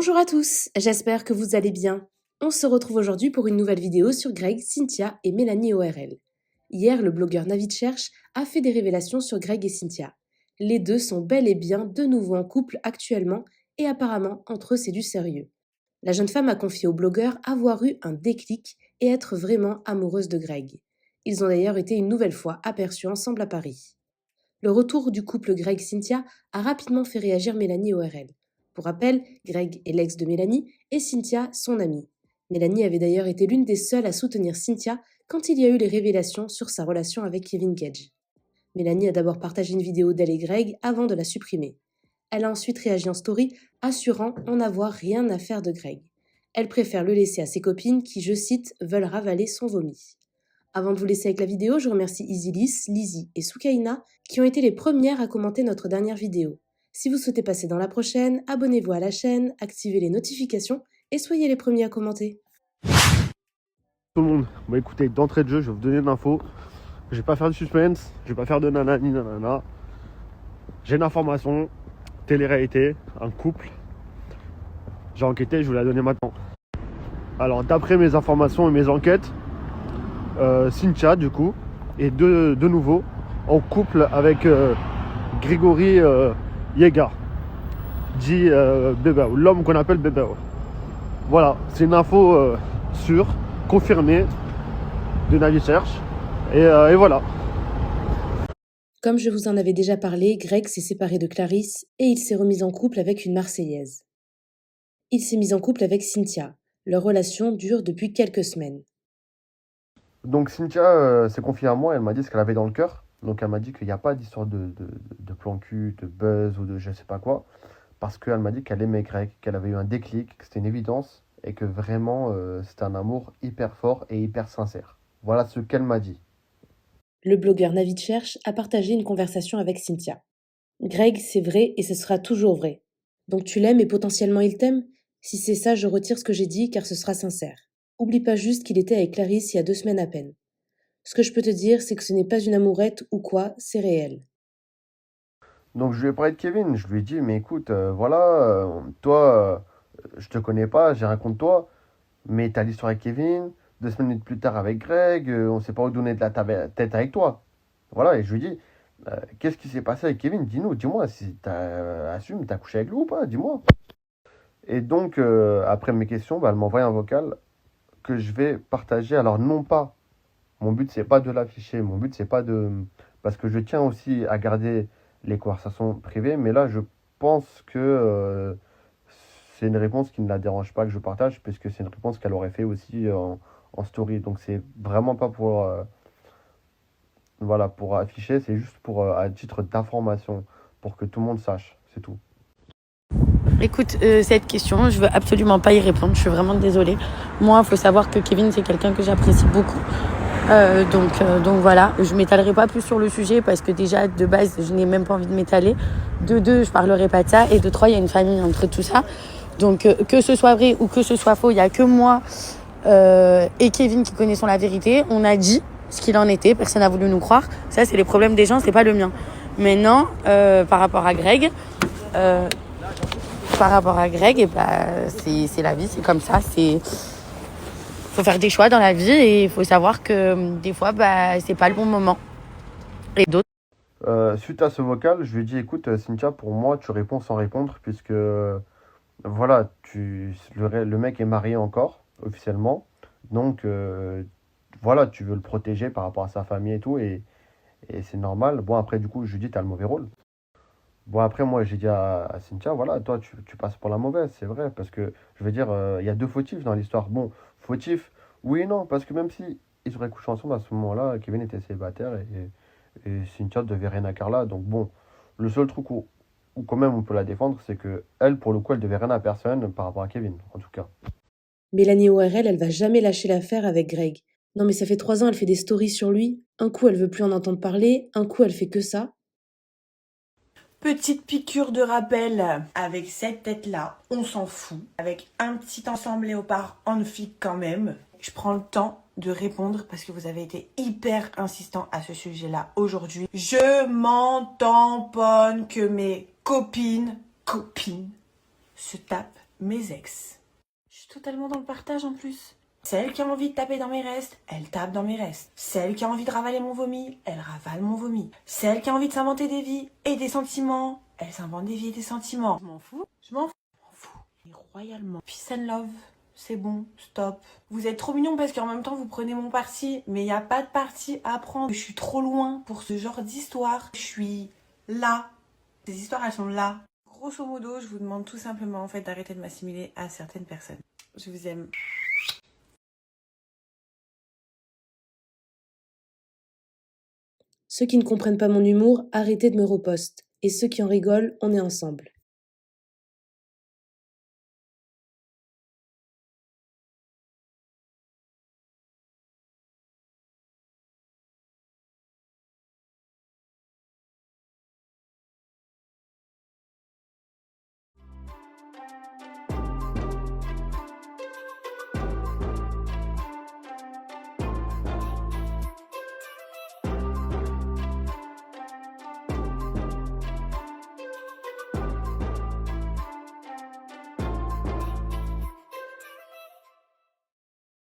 Bonjour à tous, j'espère que vous allez bien. On se retrouve aujourd'hui pour une nouvelle vidéo sur Greg, Cynthia et Mélanie ORL. Hier, le blogueur Navid Cherche a fait des révélations sur Greg et Cynthia. Les deux sont bel et bien de nouveau en couple actuellement et apparemment entre eux c'est du sérieux. La jeune femme a confié au blogueur avoir eu un déclic et être vraiment amoureuse de Greg. Ils ont d'ailleurs été une nouvelle fois aperçus ensemble à Paris. Le retour du couple Greg-Cynthia a rapidement fait réagir Mélanie ORL. Pour rappel, Greg est l'ex de Mélanie et Cynthia son amie. Mélanie avait d'ailleurs été l'une des seules à soutenir Cynthia quand il y a eu les révélations sur sa relation avec Kevin Gage. Mélanie a d'abord partagé une vidéo d'elle et Greg avant de la supprimer. Elle a ensuite réagi en story, assurant en avoir rien à faire de Greg. Elle préfère le laisser à ses copines qui, je cite, veulent ravaler son vomi. Avant de vous laisser avec la vidéo, je remercie Isilis, Lizzie et Soukaina qui ont été les premières à commenter notre dernière vidéo. Si vous souhaitez passer dans la prochaine, abonnez-vous à la chaîne, activez les notifications et soyez les premiers à commenter. Tout le monde, bon écoutez, d'entrée de jeu, je vais vous donner de l'info. Je vais pas faire de suspense, je vais pas faire de nanani nanana. J'ai une information, télé-réalité, un couple. J'ai enquêté, je vous la donner maintenant. Alors d'après mes informations et mes enquêtes, Cynthia du coup est de nouveau en couple avec Grégory Yega, dit Bébéo, l'homme qu'on appelle Bébéo. Voilà, c'est une info sûre, confirmée de Navid Cherche. Et voilà. Comme je vous en avais déjà parlé, Greg s'est séparé de Clarisse et il s'est remis en couple avec une Marseillaise. Il s'est mis en couple avec Cynthia. Leur relation dure depuis quelques semaines. Donc Cynthia s'est confiée à moi, elle m'a dit ce qu'elle avait dans le cœur. Donc elle m'a dit qu'il n'y a pas d'histoire de plan cul, de buzz ou de je sais pas quoi. Parce qu'elle m'a dit qu'elle aimait Greg, qu'elle avait eu un déclic, que c'était une évidence. Et que vraiment c'était un amour hyper fort et hyper sincère. Voilà ce qu'elle m'a dit. Le blogueur Navid Cherche a partagé une conversation avec Cynthia. Greg, c'est vrai et ce sera toujours vrai. Donc tu l'aimes et potentiellement il t'aime? Si c'est ça, je retire ce que j'ai dit car ce sera sincère. Oublie pas juste qu'il était avec Clarisse il y a 2 semaines à peine. Ce que je peux te dire, c'est que ce n'est pas une amourette ou quoi, c'est réel. Donc je lui ai parlé de Kevin, je lui ai dit mais écoute, voilà, toi, je te connais pas, j'ai rien contre toi, mais t'as l'histoire avec Kevin, 2 semaines plus tard avec Greg, on sait pas où donner de la tête avec toi. Voilà, et je lui dis, qu'est-ce qui s'est passé avec Kevin? Dis-nous, dis-moi, si assume, t'as couché avec lui ou pas? Dis-moi. Et donc, après mes questions, bah, elle m'a envoyé un vocal que je vais partager. Alors, non pas, mon but, c'est pas de l'afficher, mon but, c'est pas de. Parce que je tiens aussi à garder les conversations privées, mais là, je pense que c'est une réponse qui ne la dérange pas que je partage, puisque c'est une réponse qu'elle aurait fait aussi en story. Donc, c'est vraiment pas pour. Voilà, pour afficher, c'est juste pour à titre d'information, pour que tout le monde sache, c'est tout. Écoute, cette question, je veux absolument pas y répondre. Je suis vraiment désolée. Moi, il faut savoir que Kevin, c'est quelqu'un que j'apprécie beaucoup. Donc voilà, je m'étalerai pas plus sur le sujet parce que déjà, de base, je n'ai même pas envie de m'étaler. De deux, je parlerai pas de ça. Et de trois, il y a une famille entre tout ça. Donc que ce soit vrai ou que ce soit faux, il y a que moi et Kevin qui connaissons la vérité. On a dit ce qu'il en était. Personne n'a voulu nous croire. Ça, c'est les problèmes des gens, c'est pas le mien. Maintenant, par rapport à Greg... et c'est la vie, c'est comme ça, faut faire des choix dans la vie et il faut savoir que des fois c'est pas le bon moment. Et d'autres Suite à ce vocal, je lui ai dit, écoute, Cynthia, pour moi, tu réponds sans répondre, puisque voilà, le mec est marié encore, officiellement. Donc, voilà, tu veux le protéger par rapport à sa famille et tout, et c'est normal. Bon, après, du coup, je lui dis, t'as le mauvais rôle. Bon, après, moi, j'ai dit à Cynthia, voilà, toi, tu passes pour la mauvaise, c'est vrai, parce que, je veux dire, il y a deux fautifs dans l'histoire. Bon, fautif, oui et non, parce que même si ils auraient couché ensemble à ce moment-là, Kevin était célibataire et Cynthia devait rien à Carla. Donc, bon, le seul truc où quand même on peut la défendre, c'est que elle, pour le coup, elle devait rien à personne par rapport à Kevin, en tout cas. Mélanie ORL, elle va jamais lâcher l'affaire avec Greg. Non mais ça fait 3 ans, elle fait des stories sur lui. Un coup, elle veut plus en entendre parler. Un coup, elle fait que ça. Petite piqûre de rappel, avec cette tête-là, on s'en fout. Avec un petit ensemble léopard en flic quand même. Je prends le temps de répondre parce que vous avez été hyper insistant à ce sujet-là aujourd'hui. Je m'en tamponne que mes copines se tapent mes ex. Je suis totalement dans le partage en plus. Celle qui a envie de taper dans mes restes, elle tape dans mes restes. Celle qui a envie de ravaler mon vomi, elle ravale mon vomi. Celle qui a envie de s'inventer des vies et des sentiments, elle s'invente des vies et des sentiments. Je m'en fous, je m'en fous. Et royalement. Peace and love, c'est bon, stop. Vous êtes trop mignons parce qu'en même temps vous prenez mon parti, mais il n'y a pas de parti à prendre. Je suis trop loin pour ce genre d'histoire. Je suis là. Ces histoires, elles sont là. Grosso modo, je vous demande tout simplement en fait d'arrêter de m'assimiler à certaines personnes. Je vous aime. Ceux qui ne comprennent pas mon humour, arrêtez de me repost. Et ceux qui en rigolent, on est ensemble.